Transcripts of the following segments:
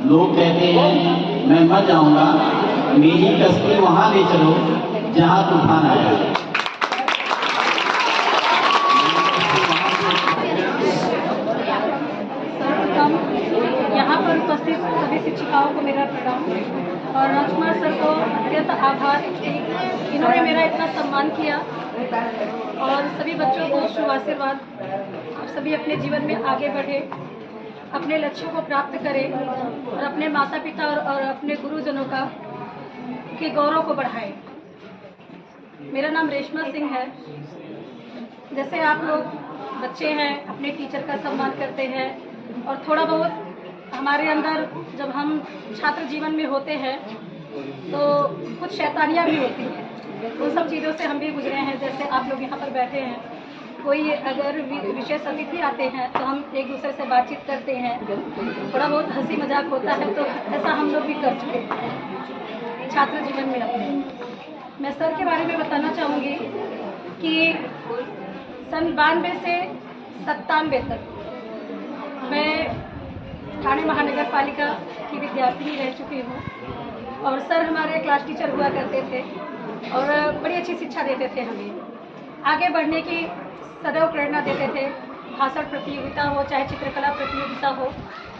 लोग कहते हैं मैं मर जाऊंगा, मेरी कश्ती वहां ले चलो जहां तूफान आया। यहाँ पर उपस्थित सभी शिक्षिकाओं को मेरा प्रणाम और राजकुमार सर को अत्यंत आभार, इन्होंने मेरा इतना सम्मान किया और सभी बच्चों को शुभ आशीर्वाद। सभी अपने जीवन में आगे बढ़े, अपने लक्ष्यों को प्राप्त करें और अपने माता पिता और अपने गुरुजनों का के गौरव को बढ़ाएं। मेरा नाम रेशमा सिंह है। जैसे आप लोग बच्चे हैं, अपने टीचर का सम्मान करते हैं और थोड़ा बहुत हमारे अंदर जब हम छात्र जीवन में होते हैं तो कुछ शैतानियाँ भी होती हैं। उन सब चीज़ों से हम भी गुजरे हैं। जैसे आप लोग यहाँ पर बैठे हैं, कोई अगर विशेष अतिथि आते हैं तो हम एक दूसरे से बातचीत करते हैं, थोड़ा बहुत हंसी मजाक होता है, तो ऐसा हम लोग भी कर चुके हैं छात्र जीवन में अपने। मैं सर के बारे में बताना चाहूँगी कि सन 92 से 97 तक मैं ठाणे महानगर पालिका की विद्यार्थिनी रह चुकी हूँ और सर हमारे क्लास टीचर हुआ करते थे और बड़ी अच्छी शिक्षा देते थे। हमें आगे बढ़ने की सदैव प्रेरणा देते थे। भाषण प्रतियोगिता हो चाहे चित्रकला प्रतियोगिता हो,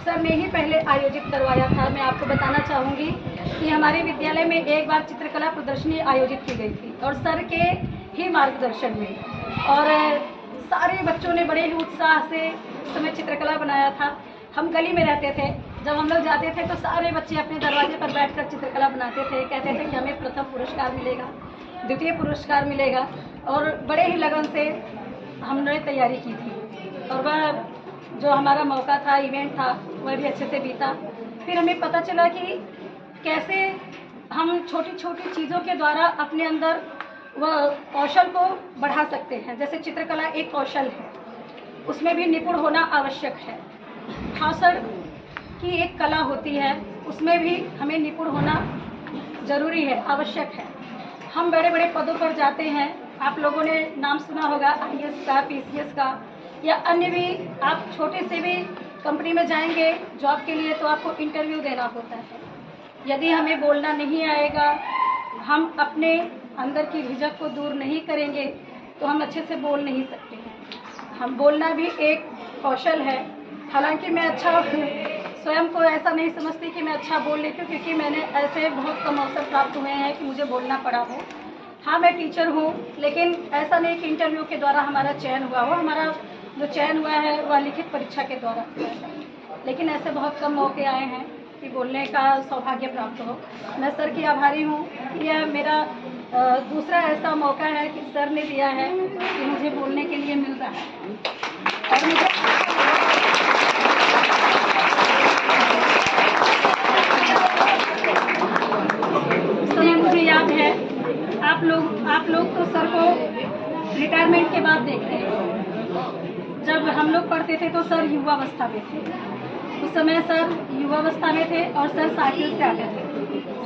सर ने ही पहले आयोजित करवाया था। मैं आपको बताना चाहूँगी कि हमारे विद्यालय में एक बार चित्रकला प्रदर्शनी आयोजित की गई थी और सर के ही मार्गदर्शन में, और सारे बच्चों ने बड़े ही उत्साह से उस समय चित्रकला बनाया था। हम गली में रहते थे, जब हम लोग जाते थे तो सारे बच्चे अपने दरवाजे पर बैठकर चित्रकला बनाते थे। कहते थे कि हमें प्रथम पुरस्कार मिलेगा, द्वितीय पुरस्कार मिलेगा, और बड़े ही लगन से हमने तैयारी की थी और वह जो हमारा मौका था, इवेंट था, वह भी अच्छे से बीता। फिर हमें पता चला कि कैसे हम छोटी छोटी चीज़ों के द्वारा अपने अंदर वह कौशल को बढ़ा सकते हैं। जैसे चित्रकला एक कौशल है, उसमें भी निपुण होना आवश्यक है। भाषण की एक कला होती है, उसमें भी हमें निपुण होना जरूरी है, आवश्यक है। हम बड़े बड़े पदों पर जाते हैं, आप लोगों ने नाम सुना होगा IAS का, PCS का या अन्य भी। आप छोटे से भी कंपनी में जाएंगे जॉब के लिए तो आपको इंटरव्यू देना होता है। यदि हमें बोलना नहीं आएगा, हम अपने अंदर की झिझक को दूर नहीं करेंगे तो हम अच्छे से बोल नहीं सकते हैं। हम बोलना भी एक कौशल है। हालांकि मैं अच्छा स्वयं को ऐसा नहीं समझती कि मैं अच्छा बोल लेती हूँ, क्योंकि मैंने ऐसे बहुत कम अवसर प्राप्त हुए हैं कि मुझे बोलना पड़ा हो। हाँ, मैं टीचर हूँ, लेकिन ऐसा नहीं कि इंटरव्यू के द्वारा हमारा चयन हुआ हो। हमारा जो चयन हुआ है वह लिखित परीक्षा के द्वारा हुआ है, लेकिन ऐसे बहुत कम मौके आए हैं कि बोलने का सौभाग्य प्राप्त हो। मैं सर की आभारी हूँ कि यह मेरा दूसरा ऐसा मौका है कि सर ने दिया है कि मुझे बोलने के लिए मिल रहा है। और मुझे याद है, आप लोग तो सर को रिटायरमेंट के बाद देखते हैं। जब हम लोग पढ़ते थे तो सर युवावस्था में थे। उस समय सर युवावस्था में थे और सर साइकिल से आते थे।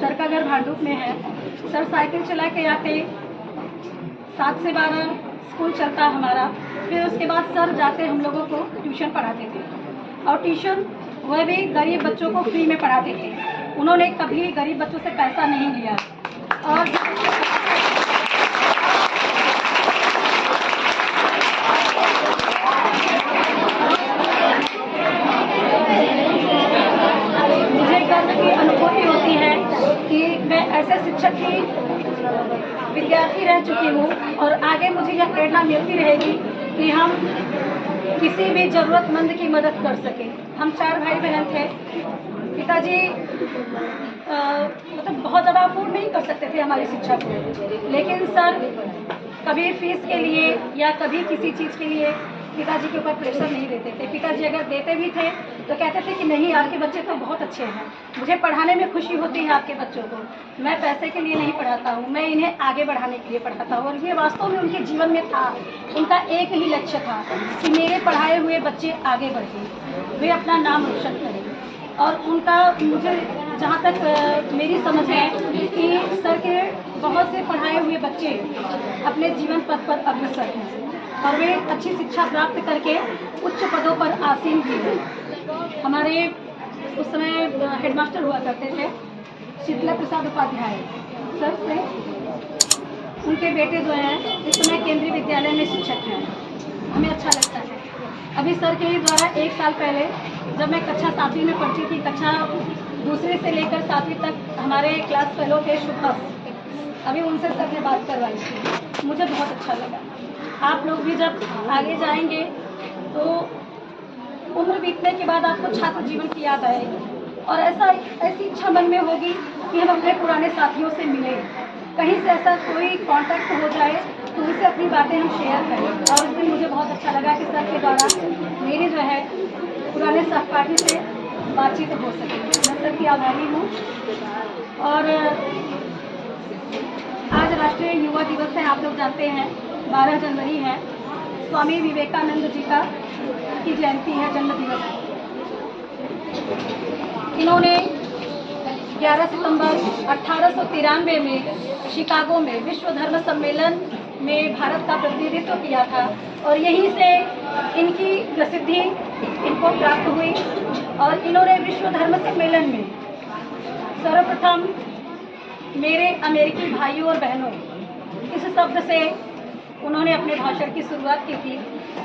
सर का घर भांडुप में है। सर साइकिल चला के आते, 7 से 12 स्कूल चलता हमारा। फिर उसके बाद सर जाते हम लोगों को ट्यूशन पढ़ाते थे, और ट्यूशन वह भी गरीब बच्चों को फ्री में पढ़ाते थे। उन्होंने कभी गरीब बच्चों से पैसा नहीं लिया। और मुझे गर्व की अनुभूति होती है कि मैं ऐसे शिक्षक की विद्यार्थी रह चुकी हूँ और आगे मुझे यह प्रेरणा मिलती रहेगी कि हम किसी भी ज़रूरतमंद की मदद कर सकें। हम 4 भाई बहन थे। पिताजी मतलब बहुत ज़्यादा अफोर्ड नहीं कर सकते थे हमारी शिक्षा को, लेकिन सर कभी फीस के लिए या कभी किसी चीज़ के लिए पिताजी के ऊपर प्रेशर नहीं देते थे। पिताजी अगर देते भी थे तो कहते थे कि नहीं, आपके बच्चे तो बहुत अच्छे हैं, मुझे पढ़ाने में खुशी होती है आपके बच्चों को, मैं पैसे के लिए नहीं पढ़ाता हूँ, मैं इन्हें आगे बढ़ाने के लिए पढ़ाता हूँ। और ये वास्तव में उनके जीवन में था। उनका एक ही लक्ष्य था कि मेरे पढ़ाए हुए बच्चे आगे बढ़ें, वे अपना नाम रोशन करें। और उनका मुझे जहाँ तक मेरी समझ है कि सर के बहुत से पढ़ाए हुए बच्चे अपने जीवन पथ पर अग्रसर हैं और वे अच्छी शिक्षा प्राप्त करके उच्च पदों पर आसीन भी हैं। हमारे उस समय हेडमास्टर हुआ करते थे शीतला प्रसाद उपाध्याय सर से। उनके बेटे जो हैं इस समय केंद्रीय विद्यालय में शिक्षक हैं। हमें अच्छा लगता है। अभी सर के ही द्वारा 1 साल पहले जब मैं कक्षा 7वीं में पढ़ती थी, कक्षा 2 से लेकर 7वीं तक हमारे क्लास फेलो थे शुभम, अभी उनसे सर ने बात करवाई थी। मुझे बहुत अच्छा लगा। आप लोग भी जब आगे जाएंगे तो उम्र बीतने के बाद आपको छात्र जीवन की याद आएगी और ऐसी इच्छा मन में होगी कि हम अपने पुराने साथियों से मिलें, कहीं से ऐसा कोई कांटेक्ट हो जाए तो उनसे अपनी बातें हम शेयर करें। और उस दिन मुझे बहुत अच्छा लगा कि सर के द्वारा मेरी जो है पुराने सहपाठी से बातचीत हो सके। मैं सर की आभारी हूँ। और आज राष्ट्रीय युवा दिवस है, आप लोग जानते हैं 12 जनवरी है, स्वामी विवेकानंद जी की जयंती है, जन्म दिवस है। इन्होंने 11 सितंबर 1893 में शिकागो में विश्व धर्म सम्मेलन में भारत का प्रतिनिधित्व किया था और यहीं से इनकी प्रसिद्धि इनको प्राप्त हुई। और इन्होंने विश्व धर्म सम्मेलन में सर्वप्रथम मेरे अमेरिकी भाइयों और बहनों इस शब्द से उन्होंने अपने भाषण की शुरुआत की थी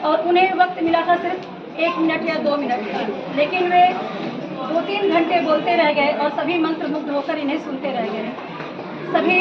और उन्हें वक्त मिला था सिर्फ 1 मिनट या 2 मिनट का, लेकिन वे 2-3 घंटे बोलते रह गए और सभी मंत्रमुग्ध होकर इन्हें सुनते रह गए। सभी